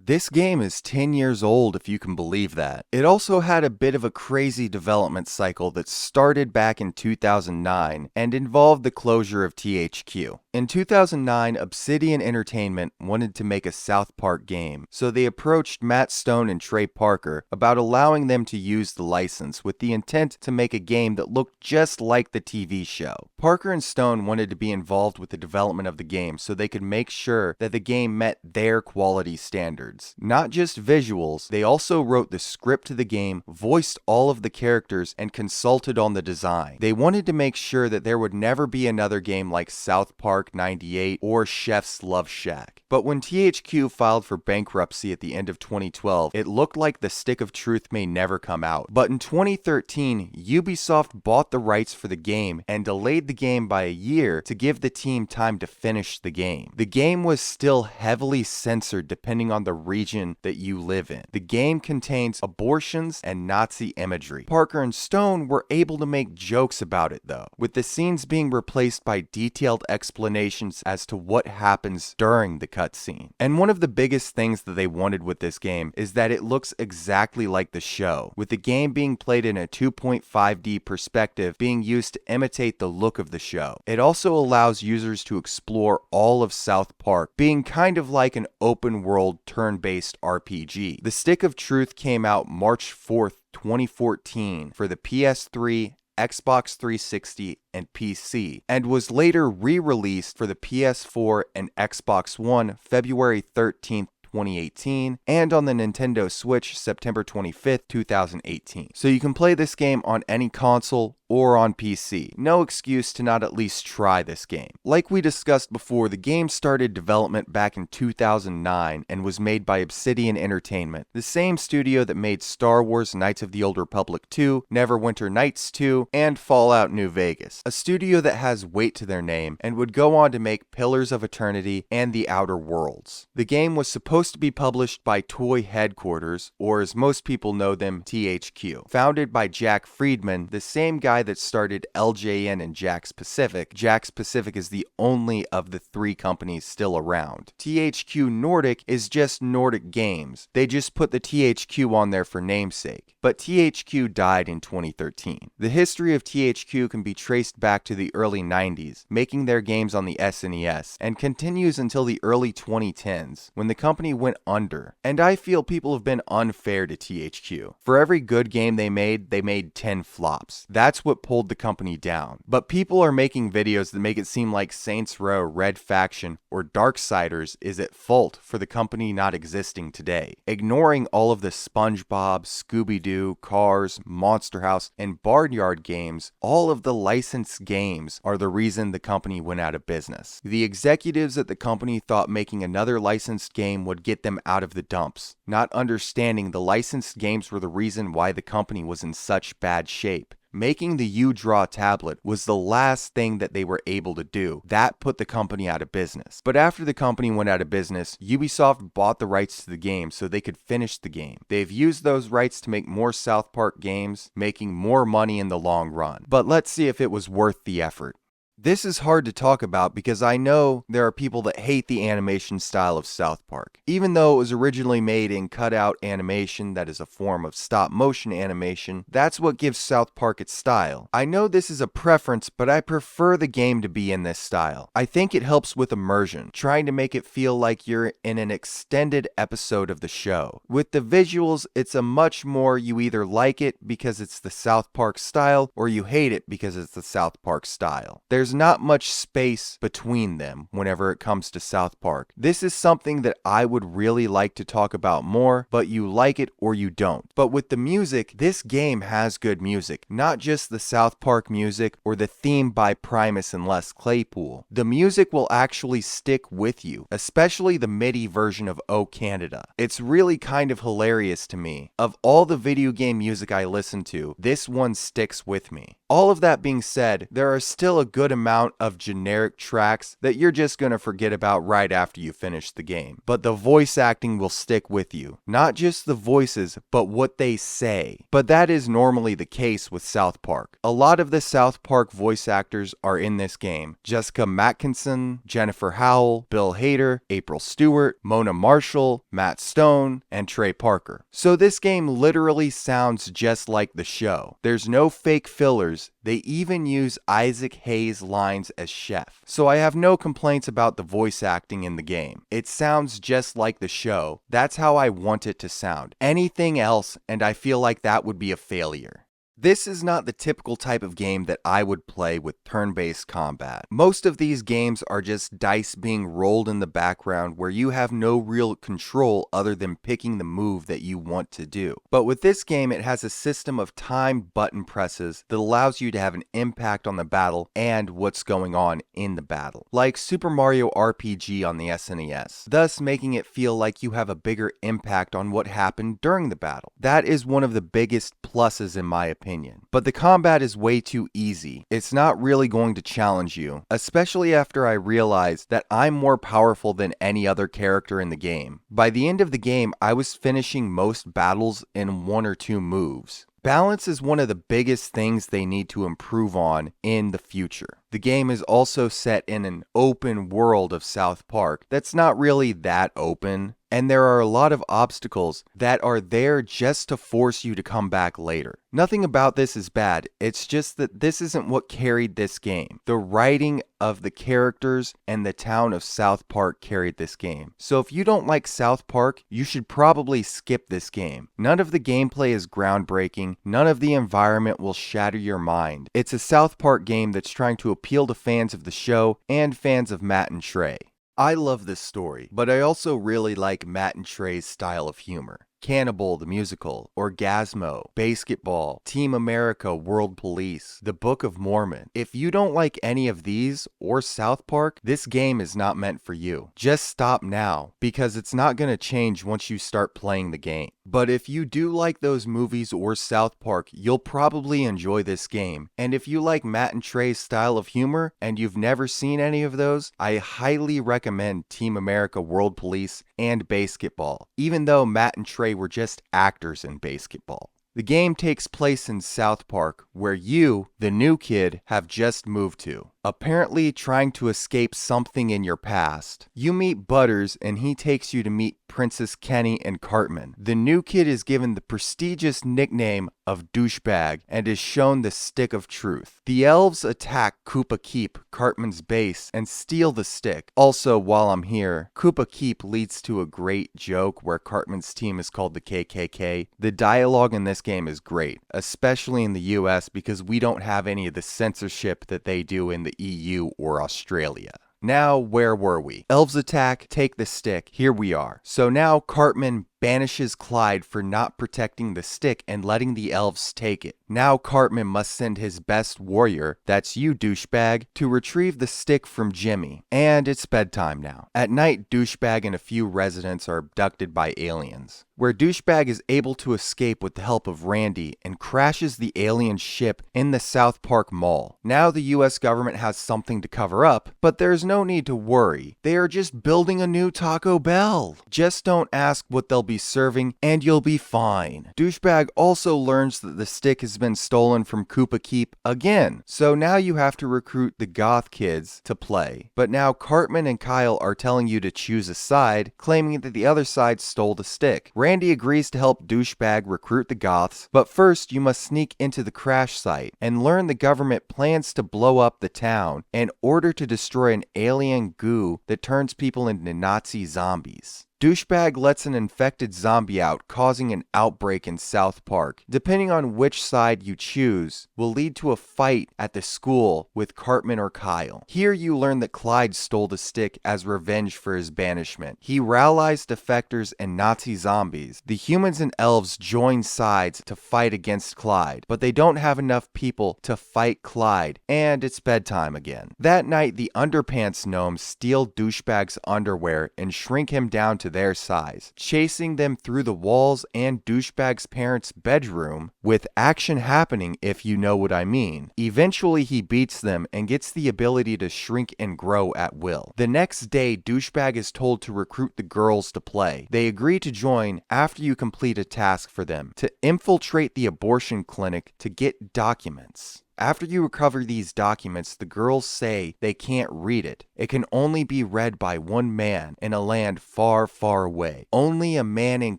This game is 10 years old, if you can believe that. It also had a bit of a crazy development cycle that started back in 2009 and involved the closure of THQ. In 2009, Obsidian Entertainment wanted to make a South Park game, so they approached Matt Stone and Trey Parker about allowing them to use the license with the intent to make a game that looked just like the TV show. Parker and Stone wanted to be involved with the development of the game so they could make sure that the game met their quality standards. Not just visuals, they also wrote the script to the game, voiced all of the characters, and consulted on the design. They wanted to make sure that there would never be another game like South Park 98 or Chef's Love Shack. But when THQ filed for bankruptcy at the end of 2012, it looked like the stick of truth may never come out. But in 2013, Ubisoft bought the rights for the game and delayed the game by a year to give the team time to finish the game. The game was still heavily censored depending on the region that you live in. The game contains abortions and Nazi imagery. Parker and Stone were able to make jokes about it though, with the scenes being replaced by detailed explanations as to what happens during the cutscene. And one of the biggest things that they wanted with this game is that it looks exactly like the show, with the game being played in a 2.5D perspective being used to imitate the look of the show. It also allows users to explore all of South Park, being kind of like an open world turn-based RPG. The Stick of Truth came out March 4th, 2014 for the PS3, Xbox 360, and PC, and was later re-released for the PS4 and Xbox One February 13th, 2018, and on the Nintendo Switch September 25th, 2018. So you can play this game on any console or on PC. No excuse to not at least try this game. Like we discussed before, the game started development back in 2009 and was made by Obsidian Entertainment, the same studio that made Star Wars Knights of the Old Republic 2, Neverwinter Nights 2, and Fallout New Vegas. A studio that has weight to their name and would go on to make Pillars of Eternity and The Outer Worlds. The game was supposed to be published by Toy Headquarters, or as most people know them, THQ. Founded by Jack Friedman, the same guy that started LJN and Jack's Pacific. Jack's Pacific is the only of the three companies still around. THQ Nordic is just Nordic Games. They just put the THQ on there for namesake. But THQ died in 2013. The history of THQ can be traced back to the early 90s, making their games on the SNES, and continues until the early 2010s, when the company went under. And I feel people have been unfair to THQ. For every good game they made 10 flops. That's what pulled the company down. But people are making videos that make it seem like Saints Row, Red Faction, or Darksiders is at fault for the company not existing today, ignoring all of the SpongeBob, Scooby-Doo, Cars, Monster House, and Barnyard games. All of the licensed games are the reason the company went out of business. The executives at the company thought making another licensed game would get them out of the dumps, not understanding the licensed games were the reason why the company was in such bad shape. Making the U-Draw tablet was the last thing that they were able to do. That put the company out of business. But after the company went out of business, Ubisoft bought the rights to the game so they could finish the game. They've used those rights to make more South Park games, making more money in the long run. But let's see if it was worth the effort. This is hard to talk about because I know there are people that hate the animation style of South Park. Even though it was originally made in cutout animation that is a form of stop motion animation, that's what gives South Park its style. I know this is a preference, but I prefer the game to be in this style. I think it helps with immersion, trying to make it feel like you're in an extended episode of the show. With the visuals, it's a much more you either like it because it's the South Park style or you hate it because it's the South Park style. There's not much space between them whenever it comes to South Park. This is something that I would really like to talk about more, but you like it or you don't. But with the music, this game has good music, not just the South Park music or the theme by Primus and Les Claypool. The music will actually stick with you, especially the MIDI version of O Canada. It's really kind of hilarious to me. Of all the video game music I listen to, this one sticks with me. All of that being said, there are still a good amount of generic tracks that you're just gonna forget about right after you finish the game. But the voice acting will stick with you. Not just the voices, but what they say. But that is normally the case with South Park. A lot of the South Park voice actors are in this game. Jessica Matkinson, Jennifer Howell, Bill Hader, April Stewart, Mona Marshall, Matt Stone, and Trey Parker. So this game literally sounds just like the show. There's no fake fillers. They even use Isaac Hayes' lines as Chef. So I have no complaints about the voice acting in the game. It sounds just like the show. That's how I want it to sound. Anything else, and I feel like that would be a failure. This is not the typical type of game that I would play with turn-based combat. Most of these games are just dice being rolled in the background where you have no real control other than picking the move that you want to do. But with this game, it has a system of timed button presses that allows you to have an impact on the battle and what's going on in the battle, like Super Mario RPG on the SNES, thus making it feel like you have a bigger impact on what happened during the battle. That is one of the biggest pluses in my opinion. But the combat is way too easy. It's not really going to challenge you, especially after I realized that I'm more powerful than any other character in the game. By the end of the game, I was finishing most battles in 1 or 2 moves. Balance is one of the biggest things they need to improve on in the future. The game is also set in an open world of South Park that's not really that open, and there are a lot of obstacles that are there just to force you to come back later. Nothing about this is bad, it's just that this isn't what carried this game. The writing of the characters and the town of South Park carried this game. So if you don't like South Park, you should probably skip this game. None of the gameplay is groundbreaking, none of the environment will shatter your mind. It's a South Park game that's trying to appeal to fans of the show and fans of Matt and Trey. I love this story, but I also really like Matt and Trey's style of humor. Cannibal the Musical, Orgasmo, Basketball, Team America, World Police, The Book of Mormon. If you don't like any of these or South Park, this game is not meant for you. Just stop now, because it's not going to change once you start playing the game. But if you do like those movies or South Park, you'll probably enjoy this game. And if you like Matt and Trey's style of humor and you've never seen any of those, I highly recommend Team America, World Police, and Basketball, even though Matt and Trey were just actors in Basketball. The game takes place in South Park, where you, the new kid, have just moved to, apparently trying to escape something in your past. You meet Butters, and he takes you to meet Princess Kenny and Cartman. The new kid is given the prestigious nickname of Douchebag and is shown the Stick of Truth. The elves attack Koopa Keep, Cartman's base, and steal the stick. Also, while I'm here, Koopa Keep leads to a great joke where Cartman's team is called the KKK. The dialogue in this game is great, especially in the US because we don't have any of the censorship that they do in the EU or Australia. Now, where were we? Elves attack, take the stick, here we are. So now Cartman banishes Clyde for not protecting the stick and letting the elves take it. Now Cartman must send his best warrior, that's you douchebag, to retrieve the stick from Jimmy. And it's bedtime now. At night, Douchebag and a few residents are abducted by aliens, where Douchebag is able to escape with the help of Randy and crashes the alien ship in the South Park Mall. Now the US government has something to cover up, but there's no need to worry. They are just building a new Taco Bell. Just don't ask what they'll be serving and you'll be fine. Douchebag also learns that the stick has been stolen from Koopa Keep again. So now you have to recruit the goth kids to play. But now Cartman and Kyle are telling you to choose a side, claiming that the other side stole the stick. Randy agrees to help Douchebag recruit the goths, but first you must sneak into the crash site and learn the government plans to blow up the town in order to destroy an alien goo that turns people into Nazi zombies. Douchebag lets an infected zombie out, causing an outbreak in South Park. Depending on which side you choose, will lead to a fight at the school with Cartman or Kyle. Here you learn that Clyde stole the stick as revenge for his banishment. He rallies defectors and Nazi zombies. The humans and elves join sides to fight against Clyde, but they don't have enough people to fight Clyde, and it's bedtime again. That night, the Underpants gnomes steal Douchebag's underwear and shrink him down to their size, chasing them through the walls and douchebag's parents' bedroom, with action happening if you know what I mean. Eventually he beats them and gets the ability to shrink and grow at will. The next day, douchebag is told to recruit the girls to play. They agree to join after you complete a task for them, to infiltrate the abortion clinic to get documents. After you recover these documents, the girls say they can't read it. It can only be read by one man in a land far, far away. Only a man in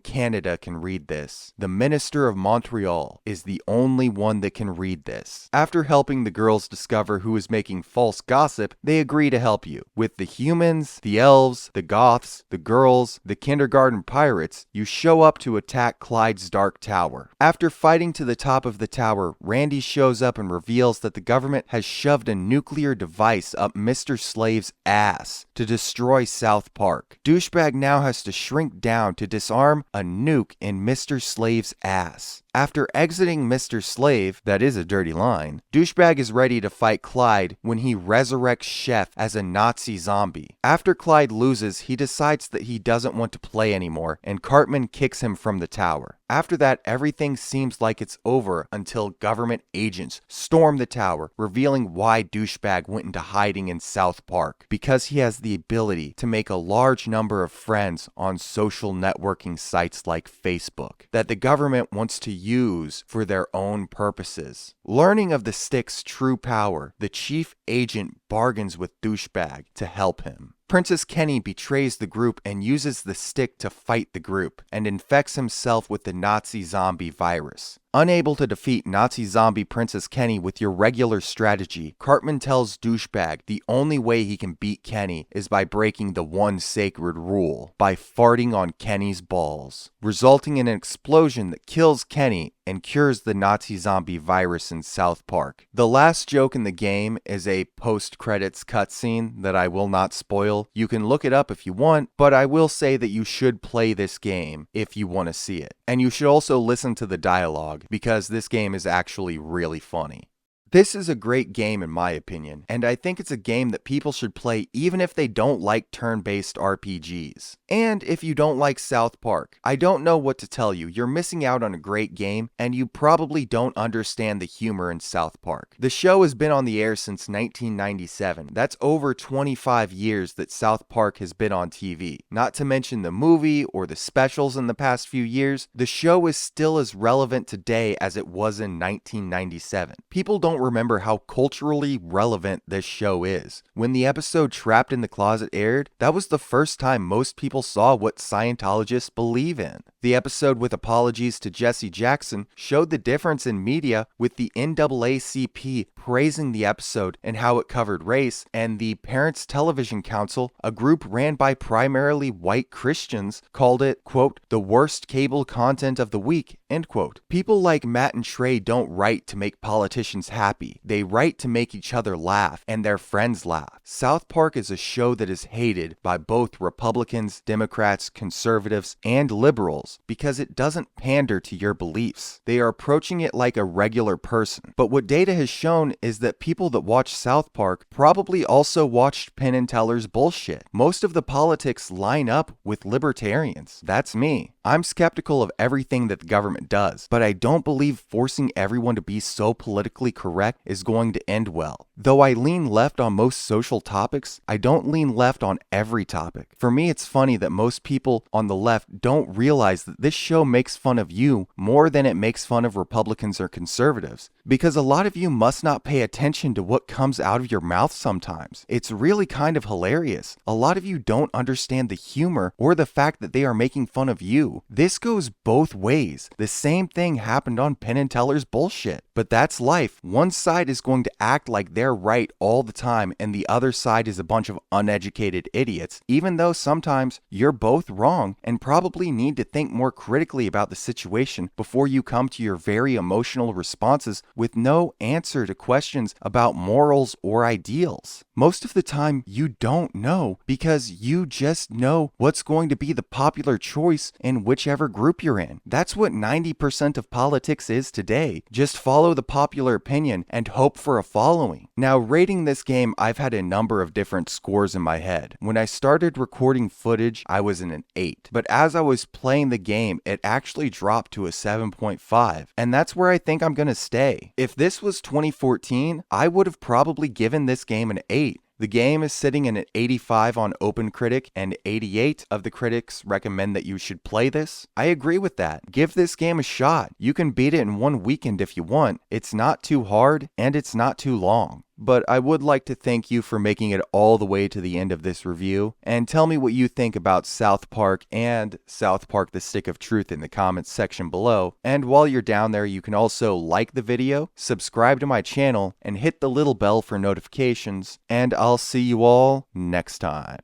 Canada can read this. The Minister of Montreal is the only one that can read this. After helping the girls discover who is making false gossip, they agree to help you. With the humans, the elves, the goths, the girls, the kindergarten pirates, you show up to attack Clyde's Dark Tower. After fighting to the top of the tower, Randy shows up and reveals that the government has shoved a nuclear device up Mr. Slave's ass to destroy South Park. Douchebag now has to shrink down to disarm a nuke in Mr. Slave's ass. After exiting Mr. Slave, that is a dirty line, Douchebag is ready to fight Clyde when he resurrects Chef as a Nazi zombie. After Clyde loses, he decides that he doesn't want to play anymore, and Cartman kicks him from the tower. After that, everything seems like it's over until government agents storm the tower, revealing why Douchebag went into hiding in South Park. Because he has the ability to make a large number of friends on social networking sites like Facebook that the government wants to use for their own purposes. Learning of the stick's true power, the chief agent bargains with Douchebag to help him. Princess Kenny betrays the group and uses the stick to fight the group, and infects himself with the Nazi zombie virus. Unable to defeat Nazi zombie Princess Kenny with your regular strategy, Cartman tells Douchebag the only way he can beat Kenny is by breaking the one sacred rule, by farting on Kenny's balls, resulting in an explosion that kills Kenny and cures the Nazi zombie virus in South Park. The last joke in the game is a post-credits cutscene that I will not spoil. You can look it up if you want, but I will say that you should play this game if you want to see it. And you should also listen to the dialogue, because this game is actually really funny. This is a great game in my opinion, and I think it's a game that people should play even if they don't like turn-based RPGs. And if you don't like South Park, I don't know what to tell you. You're missing out on a great game, and you probably don't understand the humor in South Park. The show has been on the air since 1997. That's over 25 years that South Park has been on TV. Not to mention the movie or the specials in the past few years, the show is still as relevant today as it was in 1997. People don't remember how culturally relevant this show is. When the episode Trapped in the Closet aired, that was the first time most people saw what Scientologists believe in. The episode with apologies to Jesse Jackson showed the difference in media, with the NAACP praising the episode and how it covered race, and the Parents Television Council, a group ran by primarily white Christians, called it, quote, the worst cable content of the week, end quote. People like Matt and Trey don't write to make politicians happy. They write to make each other laugh and their friends laugh. South Park is a show that is hated by both Republicans, Democrats, conservatives, and liberals because it doesn't pander to your beliefs. They are approaching it like a regular person. But what data has shown is that people that watch South Park probably also watched Penn and Teller's bullshit. Most of the politics line up with libertarians. That's me. I'm skeptical of everything that the government does, but I don't believe forcing everyone to be so politically correct is going to end well. Though I lean left on most social topics, I don't lean left on every topic. For me, it's funny that most people on the left don't realize that this show makes fun of you more than it makes fun of Republicans or conservatives, because a lot of you must not pay attention to what comes out of your mouth sometimes. It's really kind of hilarious. A lot of you don't understand the humor or the fact that they are making fun of you. This goes both ways. The same thing happened on Penn and Teller's bullshit. But that's life. One side is going to act like they're right all the time, and the other side is a bunch of uneducated idiots, even though sometimes you're both wrong and probably need to think more critically about the situation before you come to your very emotional responses with no answer to questions about morals or ideals. Most of the time, you don't know because you just know what's going to be the popular choice and whichever group you're in. That's what 90% of politics is today. Just follow the popular opinion and hope for a following. Now, rating this game, I've had a number of different scores in my head. When I started recording footage, I was in an 8. But as I was playing the game, it actually dropped to a 7.5. And that's where I think I'm gonna stay. If this was 2014, I would have probably given this game an 8. The game is sitting in an 85 on OpenCritic, and 88 of the critics recommend that you should play this. I agree with that. Give this game a shot. You can beat it in one weekend if you want. It's not too hard, and it's not too long. But I would like to thank you for making it all the way to the end of this review, and tell me what you think about South Park and South Park: The Stick of Truth in the comments section below. And while you're down there, you can also like the video, subscribe to my channel, and hit the little bell for notifications, and I'll see you all next time.